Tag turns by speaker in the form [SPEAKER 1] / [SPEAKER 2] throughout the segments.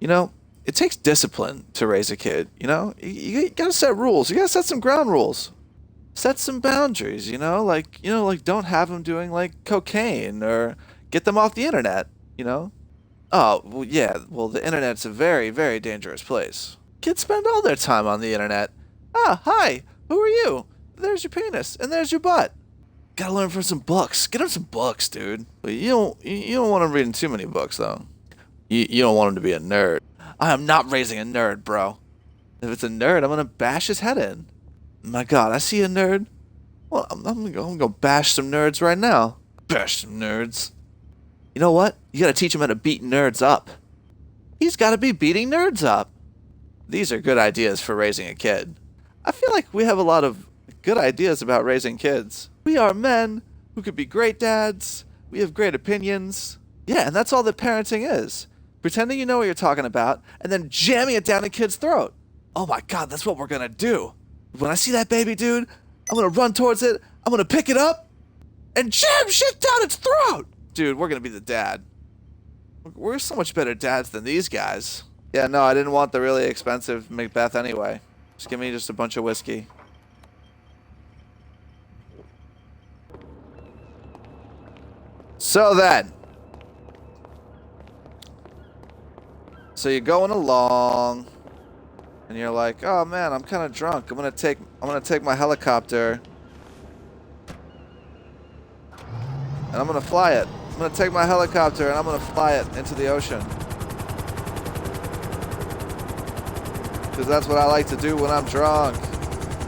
[SPEAKER 1] You know, it takes discipline to raise a kid. You know, you gotta set rules. You gotta set some ground rules. Set some boundaries. Like don't have them doing like cocaine or get them off the internet. You know. Oh, well, yeah. Well, the internet's a very, very dangerous place. Kids spend all their time on the internet. Ah, hi. Who are you? There's your penis and there's your butt. Gotta learn from some books. Get him some books, dude. But you don't want him reading too many books though. You don't want him to be a nerd. I am not raising a nerd, bro. If it's a nerd, I'm gonna bash his head in. My God, I see a nerd. Well, I'm gonna go bash some nerds right now. Bash some nerds. You know what? You gotta teach him how to beat nerds up. He's gotta be beating nerds up. These are good ideas for raising a kid. I feel like we have a lot of good ideas about raising kids. We are men who could be great dads. We have great opinions. Yeah, and that's all that parenting is. Pretending you know what you're talking about, and then jamming it down a kid's throat. Oh my God, that's what we're gonna do. When I see that baby, dude, I'm gonna run towards it, I'm gonna pick it up, and jam shit down its throat! Dude, we're gonna be the dad. We're so much better dads than these guys. Yeah, no, I didn't want the really expensive Macbeth anyway. Just give me just a bunch of whiskey. So then. So you're going along, and you're like, "Oh man, I'm kind of drunk. I'm gonna take my helicopter, and I'm gonna fly it. I'm gonna take my helicopter and I'm gonna fly it into the ocean, because that's what I like to do when I'm drunk.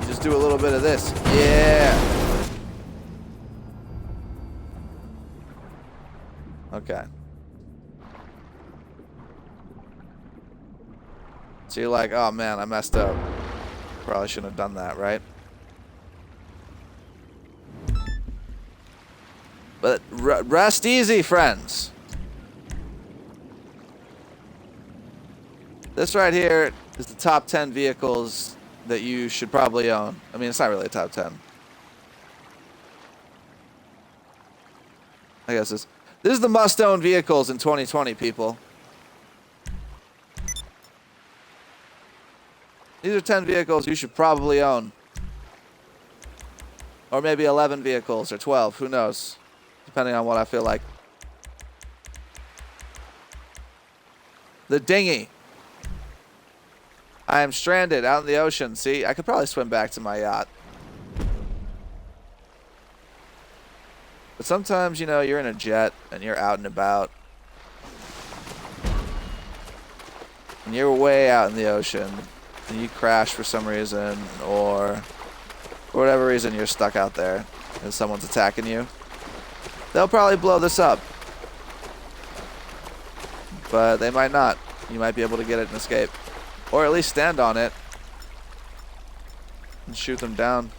[SPEAKER 1] You just do a little bit of this, yeah. Okay." So you're like, oh man, I messed up. Probably shouldn't have done that, right? But rest easy, friends. This right here is the top 10 vehicles that you should probably own. I mean, it's not really a top 10. I guess this is the must-own vehicles in 2020, people. These are 10 vehicles you should probably own. Or maybe 11 vehicles or 12, who knows? Depending on what I feel like. The Dinghy. I am stranded out in the ocean. See, I could probably swim back to my yacht. But sometimes, you know, you're in a jet and you're out and about. And you're way out in the ocean. And you crash for some reason, or for whatever reason you're stuck out there and someone's attacking you. They'll probably blow this up. But they might not. You might be able to get it and escape. Or at least stand on it and shoot them down.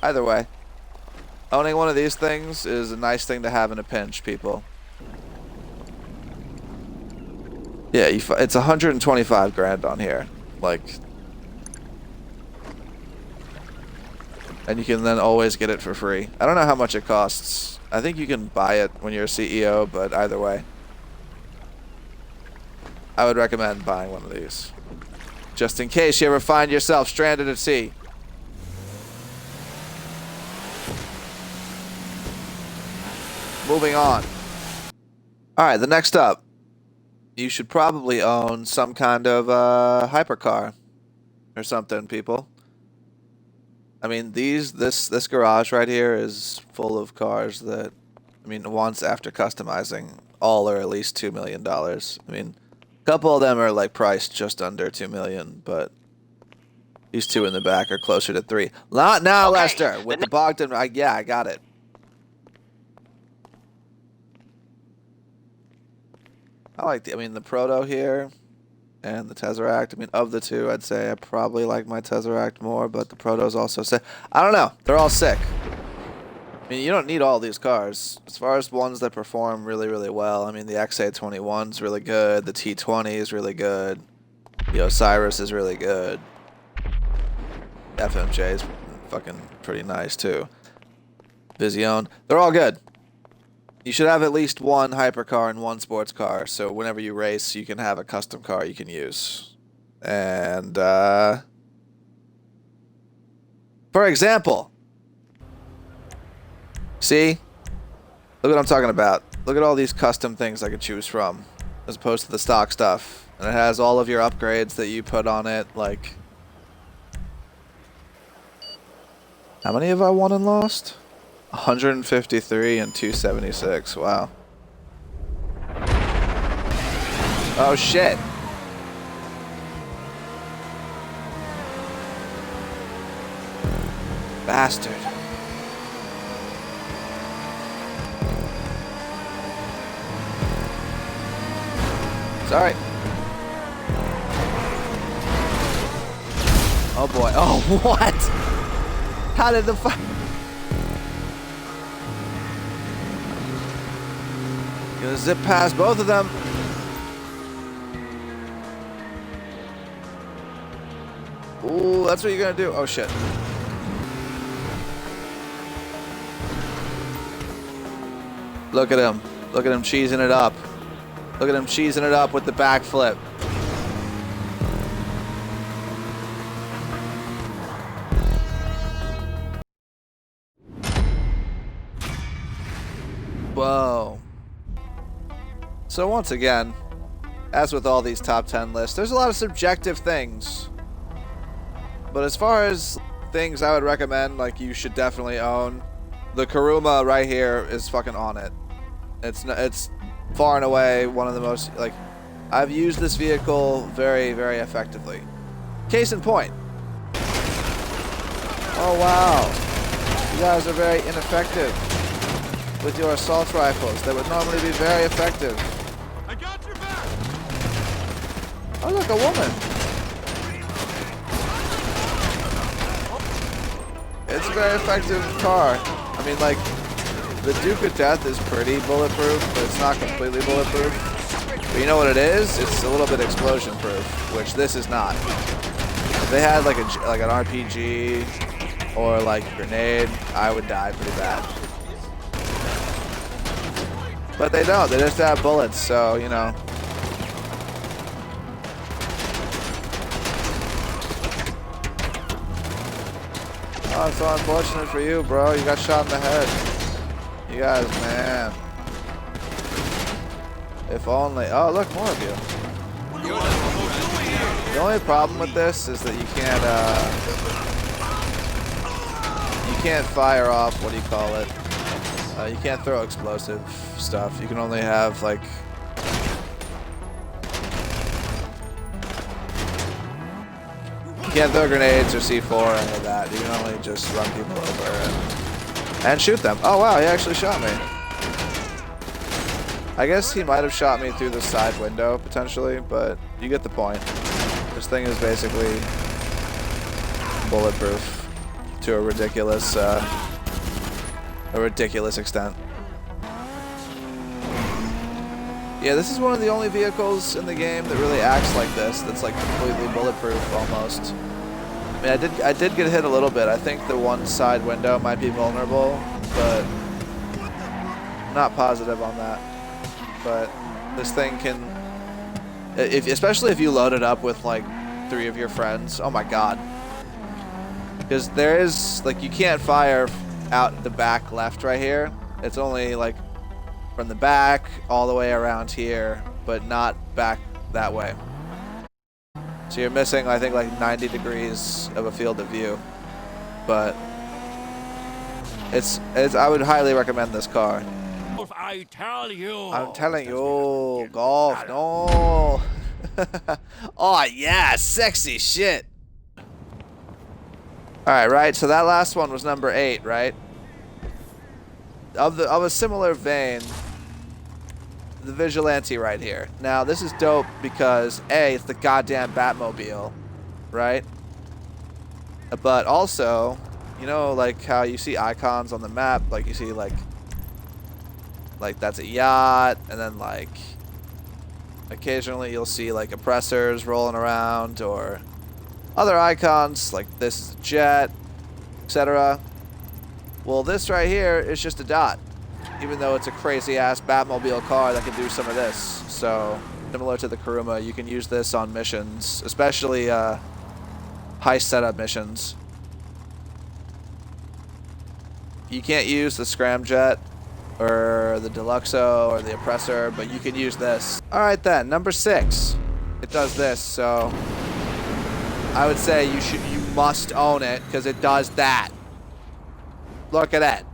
[SPEAKER 1] Either way. Owning one of these things is a nice thing to have in a pinch, people. Yeah, it's 125 grand on here. Like, and you can then always get it for free. I don't know how much it costs. I think you can buy it when you're a CEO, but either way, I would recommend buying one of these. Just in case you ever find yourself stranded at sea. Moving on. Alright, the next up. You should probably own some kind of hypercar or something, people. I mean, this garage right here is full of cars that, I mean, once after customizing, all are at least $2 million. I mean, a couple of them are like priced just under $2 million, but these two in the back are closer to 3. Not now, okay. Lester, with the Bogdan. Yeah, I got it. I like the Proto here and the Tesseract. I mean, of the two, I'd say I probably like my Tesseract more, but the Proto's also sick. I don't know. They're all sick. I mean, you don't need all these cars. As far as ones that perform really, really well, I mean, the XA21's really good. The T20 is really good. The Osiris is really good. FMJ is fucking pretty nice, too. Vision. They're all good. You should have at least one hypercar and one sports car, so whenever you race, you can have a custom car you can use. And, for example, see? Look what I'm talking about. Look at all these custom things I could choose from, as opposed to the stock stuff. And it has all of your upgrades that you put on it, like... How many have I won and lost? 153 and 276, wow. Oh shit. Bastard. Sorry. Oh boy. Oh, what? How did the fuck? Gonna zip past both of them. Ooh, that's what you're gonna do. Oh shit. Look at him. Look at him cheesing it up. Look at him cheesing it up with the backflip. Whoa. So once again, as with all these top 10 lists, there's a lot of subjective things. But as far as things I would recommend, like you should definitely own, the Kuruma right here is fucking on it. It's far and away one of the most, like, I've used this vehicle very, very effectively. Case in point. Oh wow. You guys are very ineffective with your assault rifles that would normally be very effective.
[SPEAKER 2] I got your back.
[SPEAKER 1] Oh look, a woman. It's a very effective car. I mean, like, the Duke of Death is pretty bulletproof, but it's not completely bulletproof. But you know what it is? It's a little bit explosion proof, which this is not. If they had like an RPG or like a grenade, I would die pretty bad. But they don't. They just have bullets, so you know. Oh, it's so unfortunate for you, bro. You got shot in the head. You guys, man. If only. Oh, look, more of you. The only problem with this is that you can't fire off, what do you call it? You can't throw explosive stuff. You can only have, like... You can't throw grenades or C4 or any of that. You can only just run people over and shoot them. Oh wow, he actually shot me. I guess he might have shot me through the side window, potentially, but you get the point. This thing is basically bulletproof to a ridiculous extent. Yeah, this is one of the only vehicles in the game that really acts like this, that's like completely bulletproof almost. I mean, I did get hit a little bit. I think the one side window might be vulnerable, but I'm not positive on that. But this thing can, especially if you load it up with like 3 of your friends, oh my god. Because there is, like, you can't fire out the back left right here. It's only like from the back all the way around here, but not back that way. So you're missing, I think, like 90 degrees of a field of view. But it's I would highly recommend this car.
[SPEAKER 2] I tell you.
[SPEAKER 1] I'm telling you, golf, no. Oh yeah, sexy shit. All right, so that last one was number 8, right? Of a similar vein, the Vigilante right here. Now this is dope because A, it's the goddamn Batmobile, right? But also, you know, like how you see icons on the map, like you see like that's a yacht, and then like occasionally you'll see like oppressors rolling around or other icons like this is a jet, etc. Well, this right here is just a dot. even though it's a crazy-ass Batmobile car that can do some of this. So, similar to the Kuruma, you can use this on missions, especially heist setup missions. You can't use the scramjet or the Deluxo or the Oppressor, but you can use this. Alright then, number 6. It does this, so I would say you must own it because it does that. Look at that.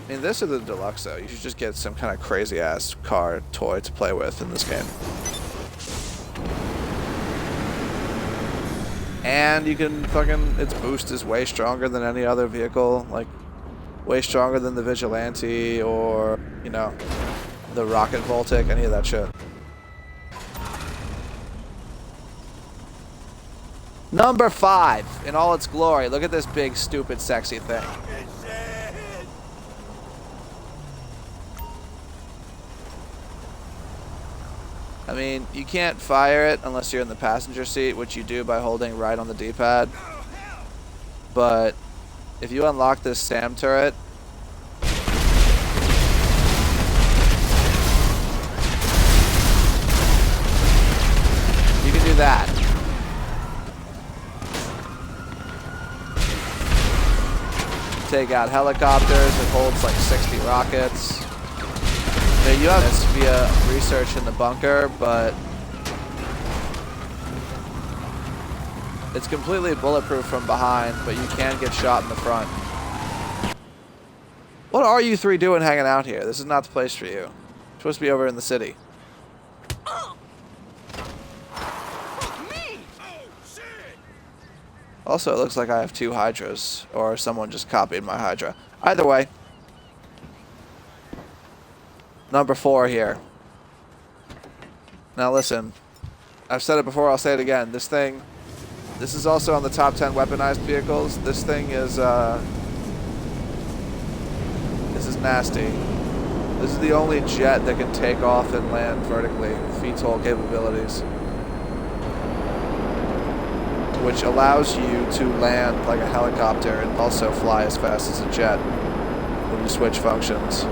[SPEAKER 1] I mean, this is the Deluxo. You should just get some kind of crazy ass car toy to play with in this game. And you can fucking, its boost is way stronger than any other vehicle, like way stronger than the Vigilante or, you know, the Rocket Voltic, any of that shit. Number 5, in all its glory. Look at this big, stupid, sexy thing. I mean, you can't fire it unless you're in the passenger seat, which you do by holding right on the D-pad. But if you unlock this SAM turret, you can do that. Take out helicopters. It holds like 60 rockets. Now, you have this via research in the bunker, but it's completely bulletproof from behind, but you can get shot in the front. What are you three doing hanging out here? This is not the place for you. You're supposed to be over in the city. Also, it looks like I have 2 Hydras, or someone just copied my Hydra. Either way. Number 4 here. Now listen, I've said it before, I'll say it again. This is also on the top 10 weaponized vehicles. This thing is, this is nasty. This is the only jet that can take off and land vertically with VTOL capabilities, which allows you to land like a helicopter and also fly as fast as a jet when you switch functions.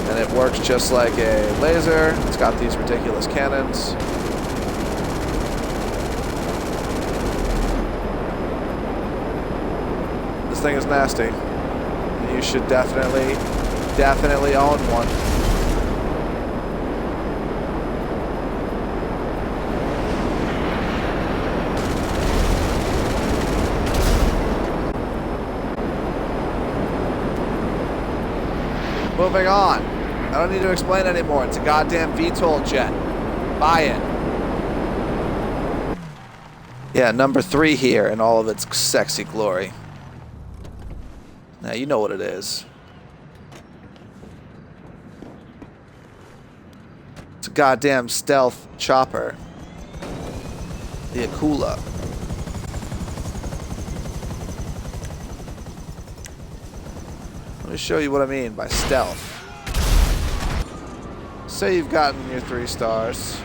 [SPEAKER 1] And it works just like a laser. It's got these ridiculous cannons. This thing is nasty. You should definitely own one. Moving on. I don't need to explain anymore. It's a goddamn VTOL jet. Buy it. Yeah, number 3 here in all of its sexy glory. Now, you know what it is. It's a goddamn stealth chopper. The Akula. Let me show you what I mean by stealth. Say you've gotten your 3 stars.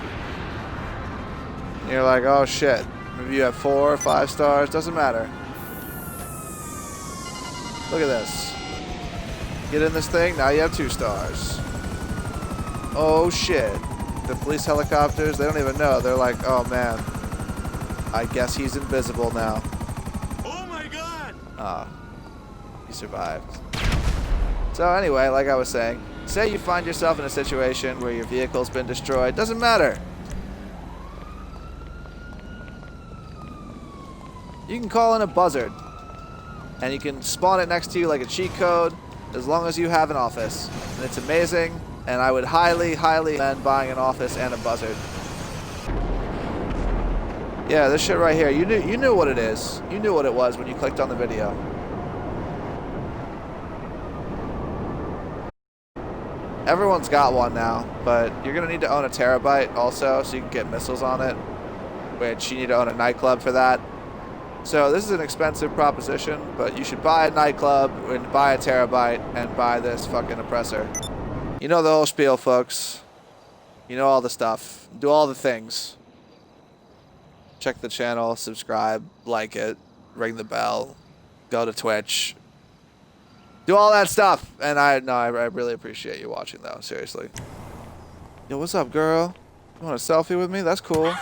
[SPEAKER 1] And you're like, oh shit. Maybe you have 4 or 5 stars. Doesn't matter. Look at this. Get in this thing. Now you have 2 stars. Oh shit. The police helicopters, they don't even know. They're like, oh man. I guess he's invisible now.
[SPEAKER 2] Oh my god!
[SPEAKER 1] Ah. He survived. So anyway, like I was saying, say you find yourself in a situation where your vehicle's been destroyed. Doesn't matter. You can call in a buzzard. And you can spawn it next to you like a cheat code as long as you have an office. And it's amazing. And I would highly, highly recommend buying an office and a buzzard. Yeah, this shit right here. You knew what it is. You knew what it was when you clicked on the video. Everyone's got one now, but you're going to need to own a terabyte also so you can get missiles on it, which you need to own a nightclub for that. So this is an expensive proposition, but you should buy a nightclub and buy a terabyte and buy this fucking oppressor. You know the whole spiel, folks. You know all the stuff. Do all the things. check the channel, subscribe, like it, ring the bell, go to Twitch, do all that stuff. And I really appreciate you watching though, seriously. Yo, what's up, girl? You want a selfie with me? That's cool.